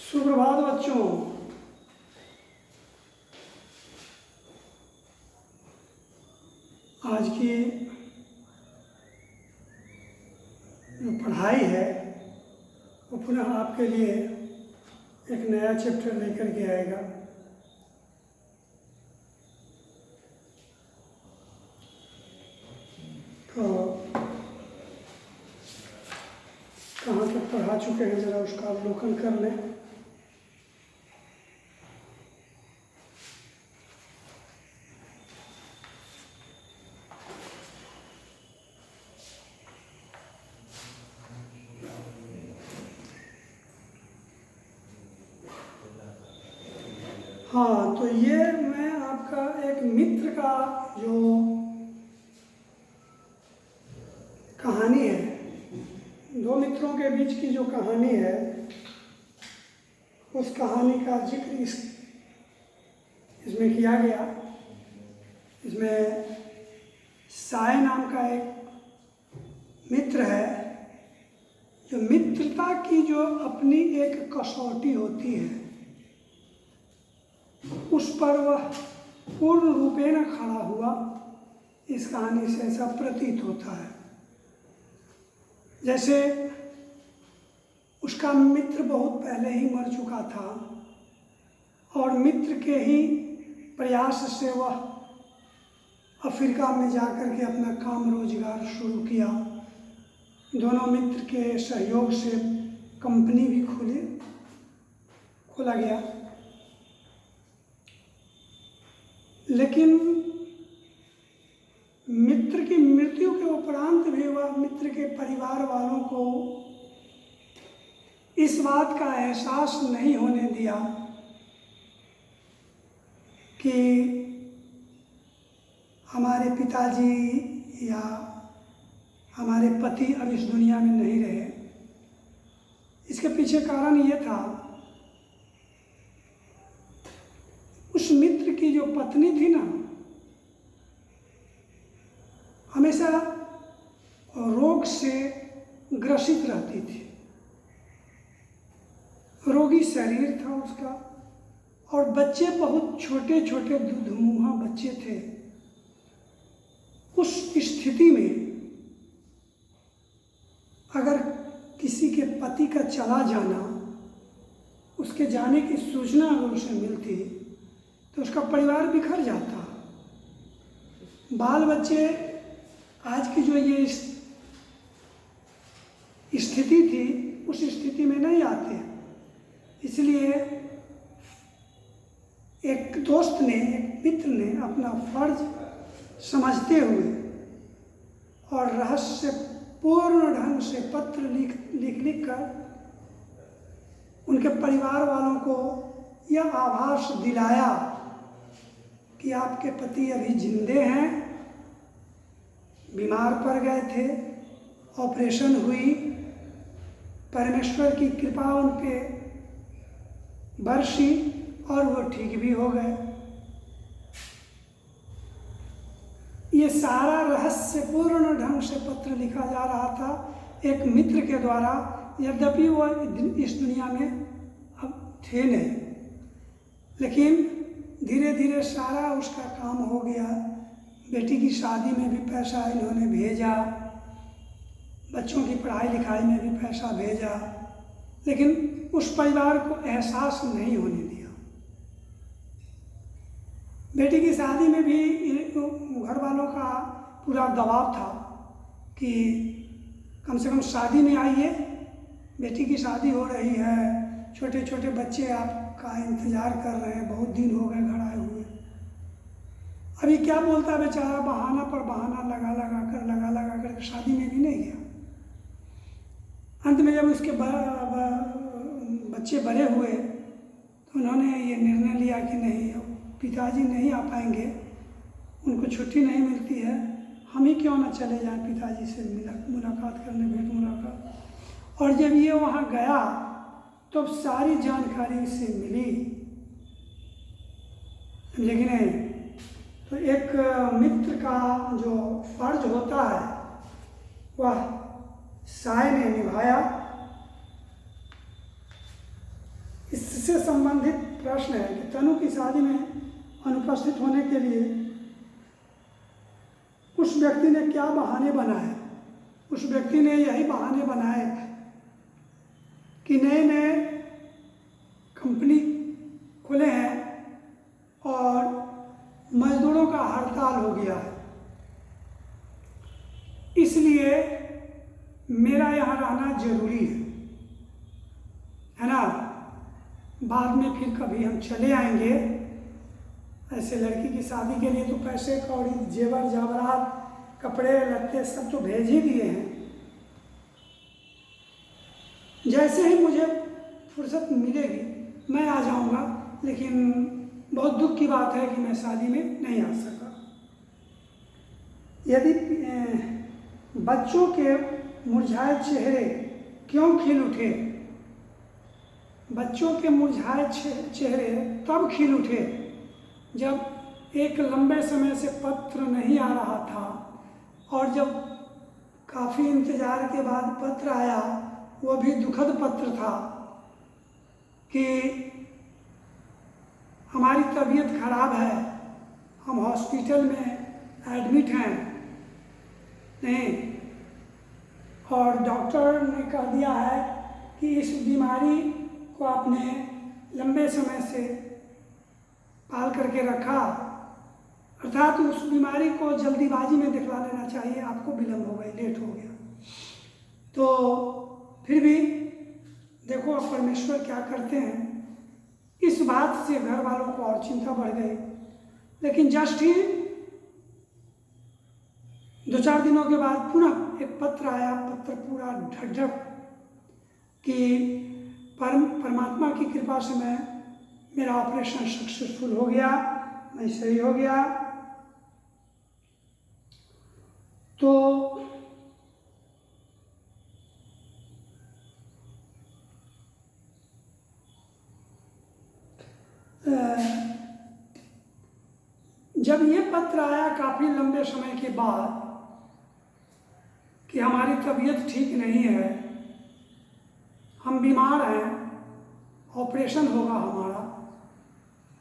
सुप्रभात बच्चों। आज की जो पढ़ाई है वो पुनः आपके लिए एक नया चैप्टर लेकर के आएगा। तो कहाँ तक पढ़ा चुके हैं ज़रा उसका अवलोकन कर लें। हाँ, तो ये मैं आपका एक मित्र का जो कहानी है, दो मित्रों के बीच की जो कहानी है, उस कहानी का जिक्र इसमें किया गया। इसमें साय नाम का एक मित्र है, जो मित्रता की जो अपनी एक कसौटी होती है उस पर वह पूर्ण रूपेण खड़ा हुआ, इस कहानी से ऐसा प्रतीत होता है। जैसे उसका मित्र बहुत पहले ही मर चुका था और मित्र के ही प्रयास से वह अफ्रीका में जाकर के अपना काम रोजगार शुरू किया। दोनों मित्र के सहयोग से कंपनी भी खोला गया। लेकिन मित्र की मृत्यु के उपरांत भी वह मित्र के परिवार वालों को इस बात का एहसास नहीं होने दिया कि हमारे पिताजी या हमारे पति अब इस दुनिया में नहीं रहे। इसके पीछे कारण ये था, उस मित्र की जो पत्नी थी ना, हमेशा रोग से ग्रसित रहती थी। रोगी शरीर था उसका और बच्चे बहुत छोटे छोटे दुधमुहा बच्चे थे। उस स्थिति में अगर किसी के पति का चला जाना, उसके जाने की सूचना अगर उसे मिलती तो उसका परिवार बिखर जाता। बाल बच्चे आज की जो ये स्थिति थी उस स्थिति में नहीं आते। इसलिए एक दोस्त ने, एक मित्र ने अपना फर्ज समझते हुए और रहस्य पूर्ण ढंग से पत्र लिख कर उनके परिवार वालों को यह आभास दिलाया कि आपके पति अभी जिंदे हैं, बीमार पड़ गए थे, ऑपरेशन हुई, परमेश्वर की कृपा उन पे बरसी और वो ठीक भी हो गए। ये सारा रहस्य पूर्ण ढंग से पत्र लिखा जा रहा था एक मित्र के द्वारा, यद्यपि वो इस दुनिया में अब थे नहीं। लेकिन धीरे धीरे सारा उसका काम हो गया। बेटी की शादी में भी पैसा इन्होंने भेजा, बच्चों की पढ़ाई लिखाई में भी पैसा भेजा, लेकिन उस परिवार को एहसास नहीं होने दिया। बेटी की शादी में भी घर वालों का पूरा दबाव था कि कम से कम शादी में आइए, बेटी की शादी हो रही है, छोटे छोटे बच्चे आपका इंतज़ार कर रहे हैं, बहुत दिन हो गए घर आए हुए। अभी क्या बोलता बेचारा, बहाना पर बहाना लगा कर शादी में भी नहीं गया। अंत में जब उसके बच्चे बड़े हुए तो उन्होंने ये निर्णय लिया कि नहीं, पिताजी नहीं आ पाएंगे, उनको छुट्टी नहीं मिलती है, हम ही क्यों ना चले जाएं पिताजी से मुलाकात करने, भेंट मुलाकात। और जब ये वहाँ गया तो सारी जानकारी से मिली, समझे कि नहीं। तो एक मित्र का जो फर्ज होता है वह साय ने निभाया। इस इससे संबंधित प्रश्न है कि तनु की शादी में अनुपस्थित होने के लिए उस व्यक्ति ने क्या बहाने बनाए। उस व्यक्ति ने यही बहाने बनाए कि नए नए कंपनी खुले हैं और मजदूरों का हड़ताल हो गया है, इसलिए मेरा यहाँ रहना जरूरी है ना। बाद में फिर कभी हम चले आएंगे। ऐसे लड़की की शादी के लिए तो पैसे कौड़ी, जेवर जावरात, कपड़े लत्ते सब तो भेज ही दिए हैं। जैसे ही मुझे फुर्सत मिलेगी मैं आ जाऊंगा, लेकिन बहुत दुख की बात है कि मैं शादी में नहीं आ सका। यदि बच्चों के मुरझाए चेहरे क्यों खिल उठे? बच्चों के मुरझाए चेहरे तब खिल उठे जब एक लंबे समय से पत्र नहीं आ रहा था, और जब काफ़ी इंतज़ार के बाद पत्र आया, वो भी दुखद पत्र था कि हमारी तबीयत खराब है, हम हॉस्पिटल में एडमिट हैं नहीं, और डॉक्टर ने कह दिया है कि इस बीमारी को आपने लंबे समय से पाल करके रखा, अर्थात उस बीमारी को जल्दीबाजी में दिखला लेना चाहिए, आपको विलम्ब हो गई, लेट हो गया। तो फिर भी देखो अब परमेश्वर क्या करते हैं। इस बात से घर वालों को और चिंता बढ़ गई, लेकिन जस्ट ही 2-4 दिनों के बाद पुनः एक पत्र आया। पत्र पूरा ढकढक कि परमात्मा की कृपा से मेरा ऑपरेशन सक्सेसफुल हो गया, मैं सही हो गया। तो जब ये पत्र आया काफ़ी लंबे समय के बाद कि हमारी तबीयत ठीक नहीं है, हम बीमार हैं, ऑपरेशन होगा हमारा,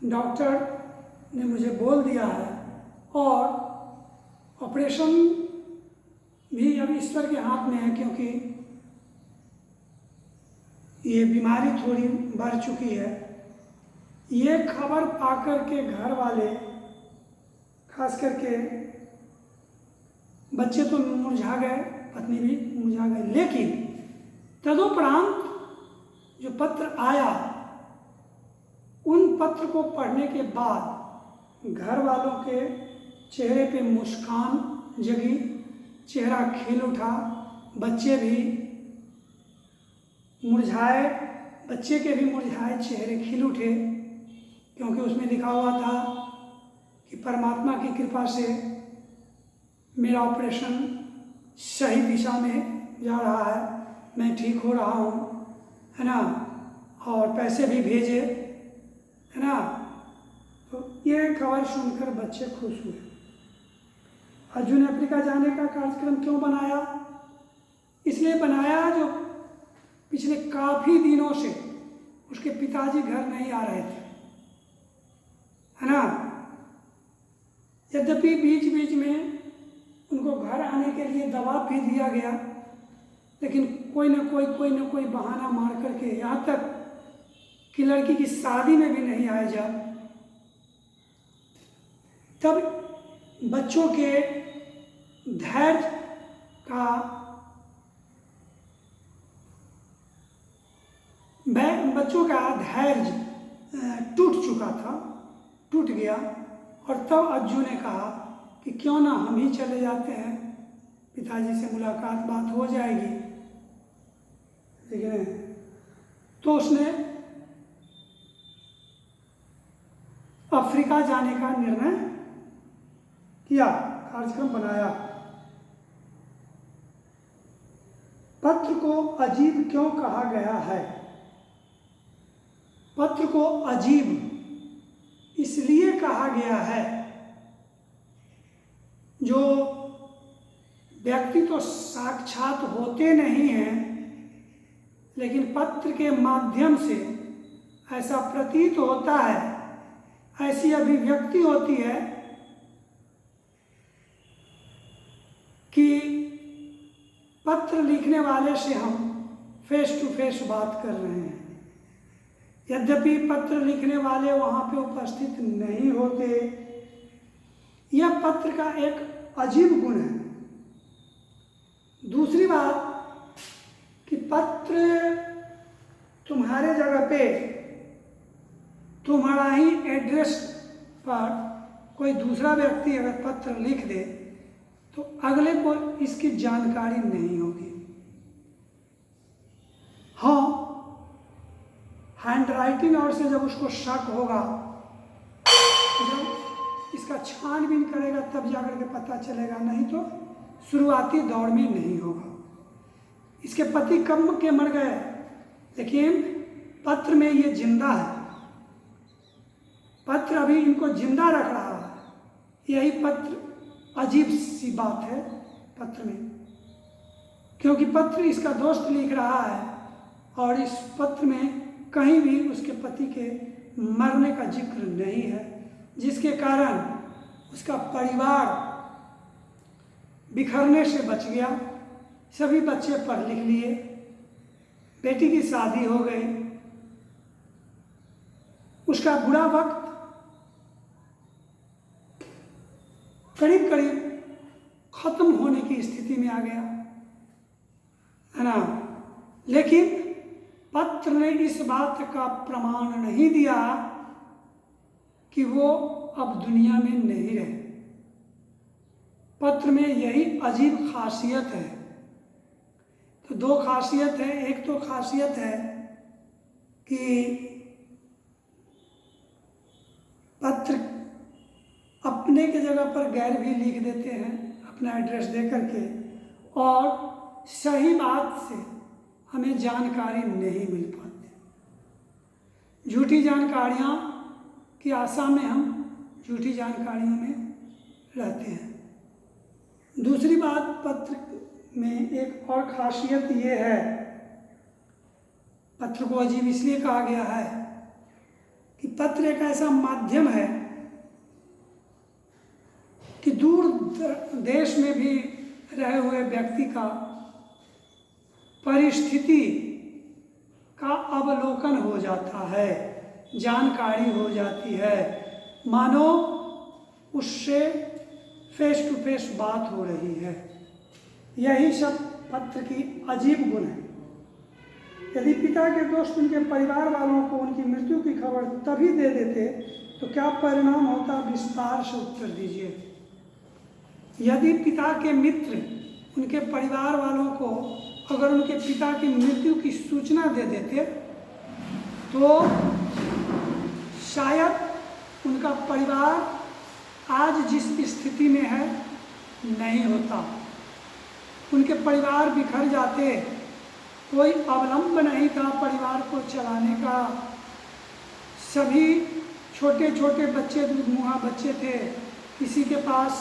डॉक्टर ने मुझे बोल दिया है, और ऑपरेशन भी अब ईश्वर के हाथ में है, क्योंकि ये बीमारी थोड़ी बढ़ चुकी है। ये खबर पाकर के घर वाले, खास करके बच्चे तो मुरझा गए, पत्नी भी मुरझा गई, लेकिन तदुपरांत जो पत्र आया, उन पत्र को पढ़ने के बाद घर वालों के चेहरे पे मुस्कान जगी, चेहरा खिल उठा, बच्चे भी मुरझाए, बच्चे के भी मुरझाए चेहरे खिल उठे, क्योंकि उसमें लिखा हुआ था कि परमात्मा की कृपा से मेरा ऑपरेशन सही दिशा में जा रहा है, मैं ठीक हो रहा हूँ, है ना, और पैसे भी भेजे, है ना। तो ये खबर सुनकर बच्चे खुश हुए। अर्जुन ने अफ्रीका जाने का कार्यक्रम क्यों बनाया? इसलिए बनाया जो पिछले काफ़ी दिनों से उसके पिताजी घर नहीं आ रहे थे, है ना। यद्यपि बीच बीच में उनको घर आने के लिए दबाव भी दिया गया, लेकिन कोई ना कोई बहाना मार करके, यहाँ तक कि लड़की की शादी में भी नहीं आए जब, तब बच्चों के धैर्य का धैर्य टूट चुका था, टूट गया। और तब अज्जू ने कहा कि क्यों ना हम ही चले जाते हैं, पिताजी से मुलाकात, बात हो जाएगी, ठीक है। तो उसने अफ्रीका जाने का निर्णय किया, कार्यक्रम बनाया। पत्र को अजीब क्यों कहा गया है? पत्र को अजीब इसलिए कहा गया है, जो व्यक्ति तो साक्षात होते नहीं हैं, लेकिन पत्र के माध्यम से ऐसा प्रतीत होता है, ऐसी अभिव्यक्ति होती है कि पत्र लिखने वाले से हम फेस टू फेस बात कर रहे हैं। यद्यपि पत्र लिखने वाले वहाँ पे उपस्थित नहीं होते। यह पत्र का एक अजीब गुण है। दूसरी बात कि पत्र तुम्हारे जगह पे तुम्हारा ही एड्रेस पर कोई दूसरा व्यक्ति अगर पत्र लिख दे तो अगले को इसकी जानकारी नहीं होगी। हाँ, हैंड राइटिंग और से जब उसको शक होगा, जब इसका छानबीन करेगा तब जाकर के पता चलेगा, नहीं तो शुरुआती दौर में नहीं होगा। इसके पति कब के मर गए, लेकिन पत्र में ये जिंदा है। पत्र अभी इनको जिंदा रख रहा है। यही पत्र अजीब सी बात है पत्र में, क्योंकि पत्र इसका दोस्त लिख रहा है और इस पत्र में कहीं भी उसके पति के मरने का जिक्र नहीं है, जिसके कारण उसका परिवार बिखरने से बच गया। सभी बच्चे पढ़ लिख लिए, बेटी की शादी हो गई, उसका बुरा वक्त करीब करीब खत्म होने की स्थिति में आ गया, है ना। लेकिन पत्र ने इस बात का प्रमाण नहीं दिया कि वो अब दुनिया में नहीं रहे। पत्र में यही अजीब खासियत है। तो दो खासियत है। एक तो खासियत है कि पत्र अपने के जगह पर गैर भी लिख देते हैं अपना एड्रेस दे करके, और सही बात से हमें जानकारी नहीं मिल पाती। झूठी जानकारियाँ की आशा में हम झूठी जानकारियों में रहते हैं। दूसरी बात, पत्र में एक और खासियत ये है, पत्र को अजीब इसलिए कहा गया है कि पत्र एक ऐसा माध्यम है कि दूर देश में भी रहे हुए व्यक्ति का परिस्थिति का अवलोकन हो जाता है, जानकारी हो जाती है, मानो उससे फेस टू फेस बात हो रही है। यही सब पत्र की अजीब गुण है। यदि पिता के दोस्त उनके परिवार वालों को उनकी मृत्यु की खबर तभी दे देते तो क्या परिणाम होता, विस्तार से उत्तर दीजिए। यदि पिता के मित्र उनके परिवार वालों को अगर उनके पिता की मृत्यु की सूचना दे देते तो शायद उनका परिवार आज जिस स्थिति में है नहीं होता। उनके परिवार बिखर जाते, कोई अवलंब नहीं था परिवार को चलाने का। सभी छोटे छोटे बच्चे दूधमुहा बच्चे थे, किसी के पास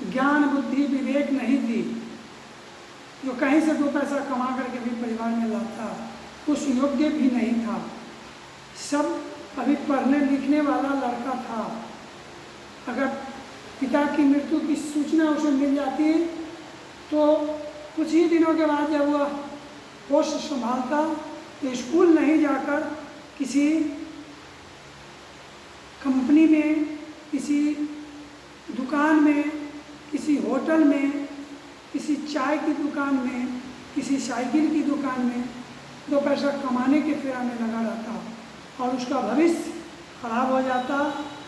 ज्ञान बुद्धि विवेक नहीं थी जो कहीं से दो पैसा कमा करके भी परिवार में लाता, उस योग्य भी नहीं था। सब अभी पढ़ने लिखने वाला लड़का था। अगर पिता की मृत्यु की सूचना उसे मिल जाती तो कुछ ही दिनों के बाद जब वह होश संभालता तो स्कूल नहीं जाकर किसी कंपनी में, किसी दुकान में, किसी होटल में, किसी चाय की दुकान में, किसी साइकिल की दुकान में दो पैसा कमाने के फेरा में लगा रहता और उसका भविष्य खराब हो जाता,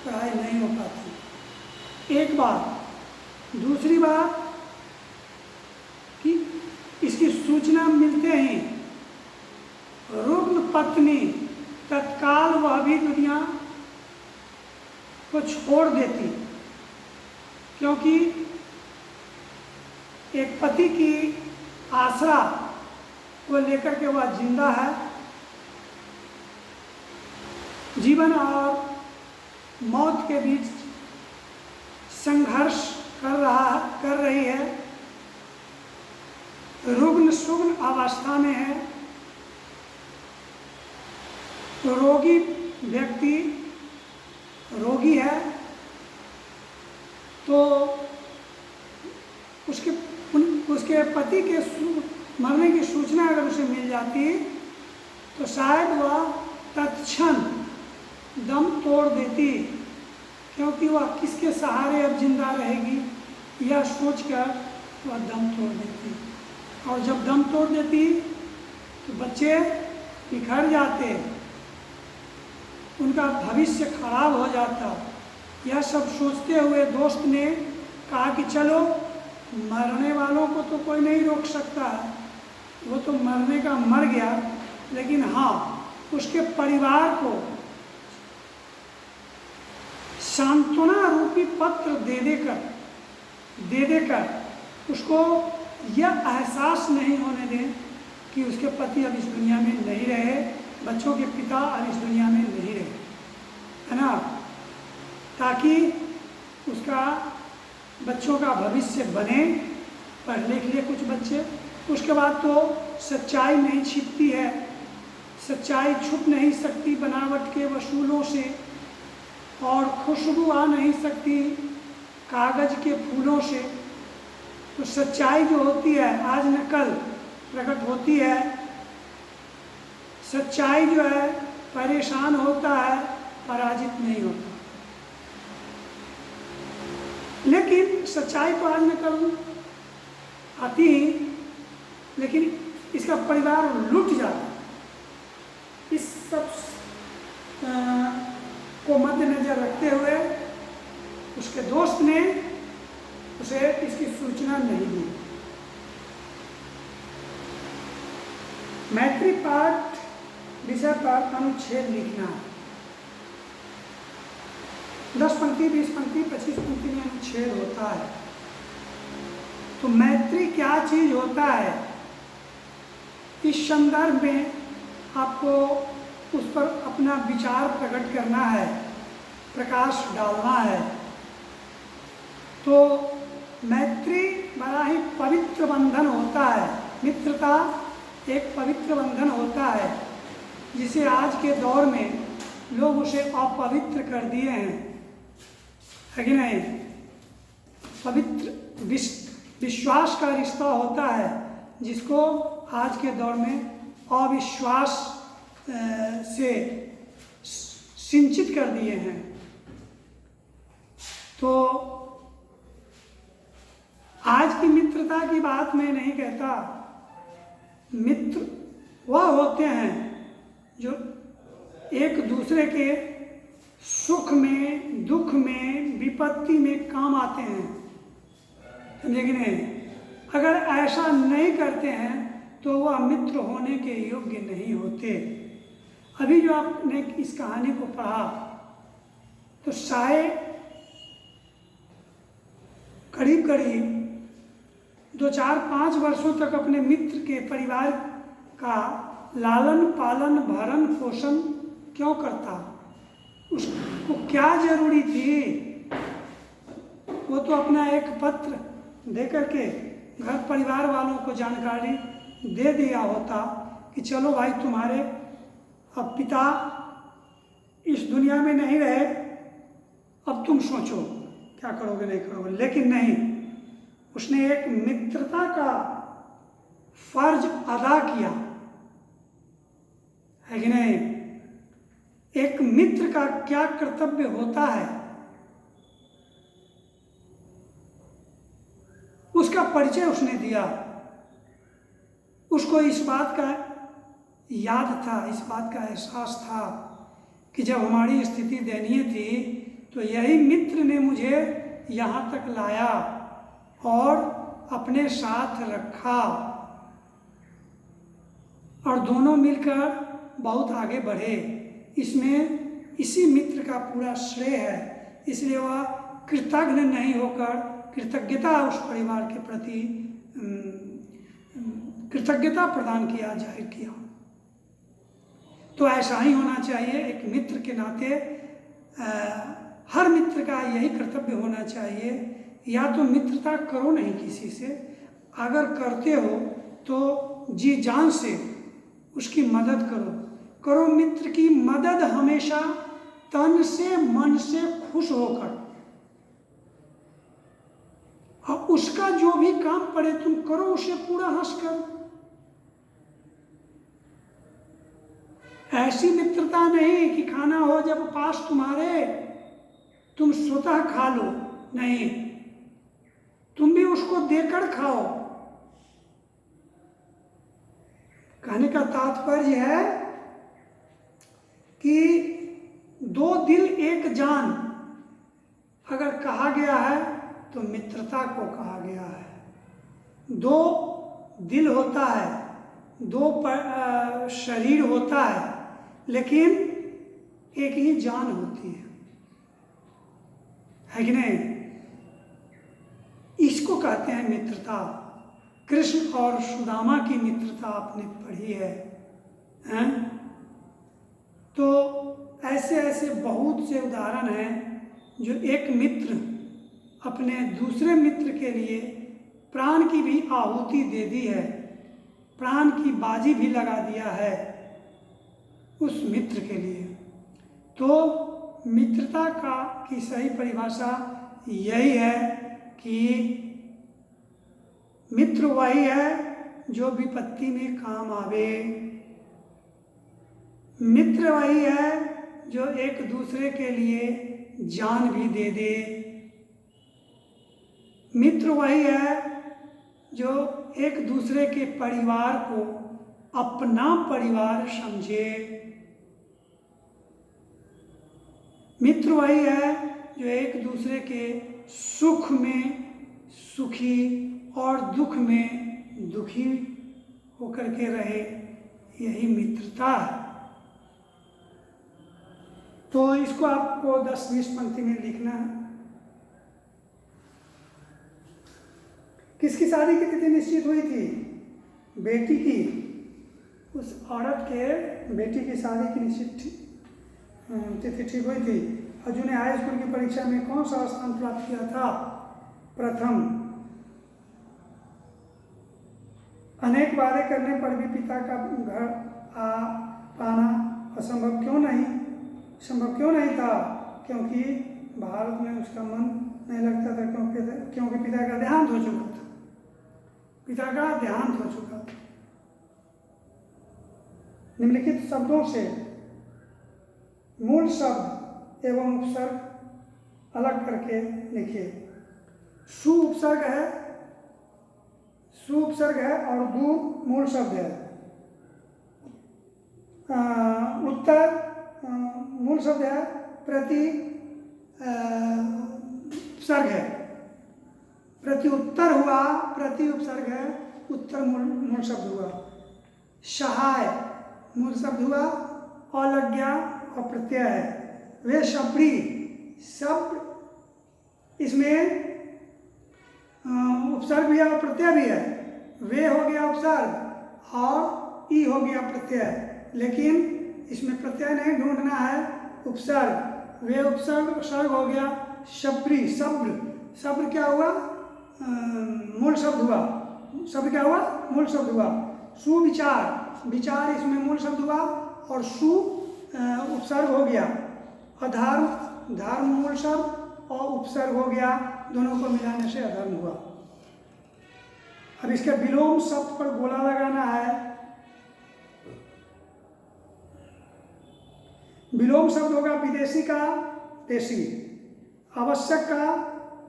पढ़ाई नहीं हो पाती। एक बात। दूसरी बात कि इसकी सूचना मिलते ही रुग्ण पत्नी तत्काल वह भी दुनिया को छोड़ देती, क्योंकि एक पति की आसरा को लेकर के वह जिंदा है। जीवन और मौत के बीच संघर्ष कर रही है, रुग्ण सुग्ण अवस्था में है। रोगी व्यक्ति रोगी है तो उसके पति के मरने की सूचना अगर उसे मिल जाती तो शायद वह तत्क्षण दम तोड़ देती, क्योंकि वह किसके सहारे अब जिंदा रहेगी यह सोचकर वह दम तोड़ देती। और जब दम तोड़ देती तो बच्चे बिखर जाते, उनका भविष्य खराब हो जाता। यह सब सोचते हुए दोस्त ने कहा कि चलो, मरने वालों को तो कोई नहीं रोक सकता, वो तो मरने का मर गया, लेकिन हाँ, उसके परिवार को सांत्वना रूपी पत्र दे देकर उसको यह एहसास नहीं होने दें कि उसके पति अब इस दुनिया में नहीं रहे, बच्चों के पिता अब इस दुनिया में नहीं रहे, है ना, ताकि उसका बच्चों का भविष्य बने, पढ़ लिख ले कुछ बच्चे। उसके बाद तो सच्चाई नहीं छिपती है, सच्चाई छुप नहीं सकती बनावट के वसूलों से, और खुशबू आ नहीं सकती कागज़ के फूलों से। तो सच्चाई जो होती है आज न कल प्रकट होती है। सच्चाई जो है परेशान होता है, पराजित नहीं होता। लेकिन सच्चाई तो आज न कल आती ही, लेकिन इसका परिवार लुट जाता। इस सब को मद्देनजर रखते हुए उसके दोस्त ने उसे इसकी सूचना नहीं दी। मैत्री पाठ विषय पर अनुच्छेद लिखना। 10 पंक्ति, 20 पंक्ति, 25 पंक्ति में अनुच्छेद होता है। तो मैत्री क्या चीज होता है, इस संदर्भ में आपको उस पर अपना विचार प्रकट करना है, प्रकाश डालना है। तो मैत्री बड़ा ही पवित्र बंधन होता है। मित्रता एक पवित्र बंधन होता है, जिसे आज के दौर में लोग उसे अपवित्र कर दिए हैं, है कि नहीं। पवित्र विश्वास का रिश्ता होता है, जिसको आज के दौर में अविश्वास से सिंचित कर दिए हैं। तो आज की मित्रता की बात मैं नहीं कहता। मित्र वह होते हैं जो एक दूसरे के सुख में, दुख में, विपत्ति में काम आते हैं, समझे कि नहीं। अगर ऐसा नहीं करते हैं तो वह मित्र होने के योग्य नहीं होते। अभी जो आपने इस कहानी को पढ़ा तो शायद करीब 2-4-5 वर्षों तक अपने मित्र के परिवार का लालन पालन भरण पोषण क्यों करता, उसको क्या जरूरी थी। वो तो अपना एक पत्र दे करके घर परिवार वालों को जानकारी दे दिया होता कि चलो भाई, तुम्हारे अब पिता इस दुनिया में नहीं रहे, अब तुम सोचो क्या करोगे नहीं करोगे। लेकिन नहीं, उसने एक मित्रता का फर्ज अदा किया, है कि नहीं। एक मित्र का क्या कर्तव्य होता है, उसका परिचय उसने दिया। उसको इस बात का याद था, इस बात का एहसास था कि जब हमारी स्थिति दयनीय थी तो यही मित्र ने मुझे यहाँ तक लाया और अपने साथ रखा, और दोनों मिलकर बहुत आगे बढ़े। इसमें इसी मित्र का पूरा श्रेय है। इसलिए वह कृतज्ञ नहीं होकर कृतज्ञता उस परिवार के प्रति कृतज्ञता प्रदान किया, जाहिर किया। तो ऐसा ही होना चाहिए। एक मित्र के नाते हर मित्र का यही कर्तव्य होना चाहिए। या तो मित्रता करो नहीं किसी से, अगर करते हो तो जी जान से उसकी मदद करो। करो मित्र की मदद हमेशा, तन से मन से खुश होकर, और उसका जो भी काम पड़े तुम करो उसे पूरा हंसकर। ऐसी मित्रता नहीं कि खाना हो जब पास तुम्हारे तुम स्वतः खा लो, नहीं, तुम भी उसको देकर खाओ। कहने का तात्पर्य है कि दो दिल एक जान अगर कहा गया है तो मित्रता को कहा गया है। दो दिल होता है, दो शरीर होता है, लेकिन एक ही जान होती है कि नहीं? इसको कहते हैं मित्रता। कृष्ण और सुदामा की मित्रता आपने पढ़ी है, हैं? तो ऐसे ऐसे बहुत से उदाहरण हैं जो एक मित्र अपने दूसरे मित्र के लिए प्राण की भी आहुति दे दी है, प्राण की बाजी भी लगा दिया है उस मित्र के लिए। तो मित्रता की सही परिभाषा यही है कि मित्र वही है जो विपत्ति में काम आवे, मित्र वही है जो एक दूसरे के लिए जान भी दे दे, मित्र वही है जो एक दूसरे के परिवार को अपना परिवार समझे, मित्र वही है जो एक दूसरे के सुख में सुखी और दुख में दुखी होकर के रहे, यही मित्रता है। तो इसको आपको 10-20 पंक्ति में लिखना है। किसकी शादी की तिथि निश्चित हुई थी? बेटी की, उस औरत के बेटी की शादी की निश्चित तिथि ठीक हुई थी। अर्जुन ने हाई स्कूल की परीक्षा में कौन सा स्थान प्राप्त किया था? प्रथम। अनेक वादे करने पर भी पिता का घर आ पाना असंभव क्यों नहीं था? क्योंकि भारत में उसका मन नहीं लगता था, क्योंकि पिता का देहांत हो चुका था। पिता का देहांत हो चुका था। निम्नलिखित शब्दों से मूल शब्द एवं उपसर्ग अलग करके लिखिए। सु उपसर्ग है और दू मूल शब्द है। उत्तर मूल शब्द है, प्रति उपसर्ग है। प्रति उत्तर हुआ, प्रति उपसर्ग है, उत्तर मूल शब्द हुआ। सहाय मूल शब्द हुआ, अलज्ञा और प्रत्यय है। वे शब्दी शब्द, इसमें उपसर्ग भी है और प्रत्यय भी है। वे हो गया उपसर्ग और ई हो गया प्रत्यय, लेकिन इसमें प्रत्यय नहीं ढूंढना है, उपसर्ग। वे उपसर्ग हो गया। शब्री शब्द क्या हुआ? मूल शब्द हुआ। शब्द क्या हुआ? मूल शब्द हुआ। विचार इसमें मूल शब्द हुआ और उपसर्ग हो गया। धर्म मूल शब्द और उपसर्ग हो गया, दोनों को मिलाने से अधर्म हुआ। अब इसके विलोम शब्द पर गोला लगाना है। विलोम शब्द होगा विदेशी का देशी, आवश्यक का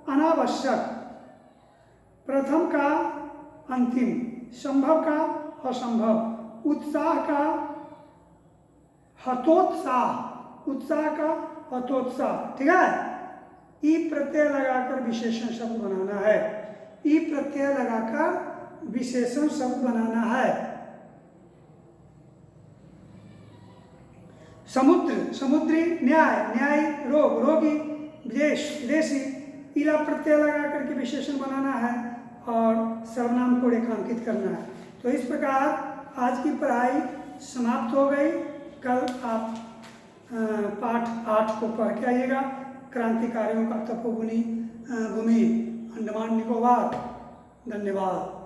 अनावश्यक, प्रथम का अंतिम, संभव का असंभव, उत्साह का हतोत्साह, उत्साह का हतोत्साह। ठीक है? ई प्रत्यय लगाकर विशेषण शब्द बनाना है। ई प्रत्यय लगाकर विशेषण शब्द बनाना है। समुद्री, न्यायी, रोगी, विदेशी, इला प्रत्यय लगा करके विशेषण बनाना है और सर्वनाम को रेखांकित करना है। तो इस प्रकार आज की पढ़ाई समाप्त हो गई। कल आप पाठ 8 को पढ़ के आइएगा, क्रांतिकारियों का तपोभूमि अंडमान निकोबार। धन्यवाद।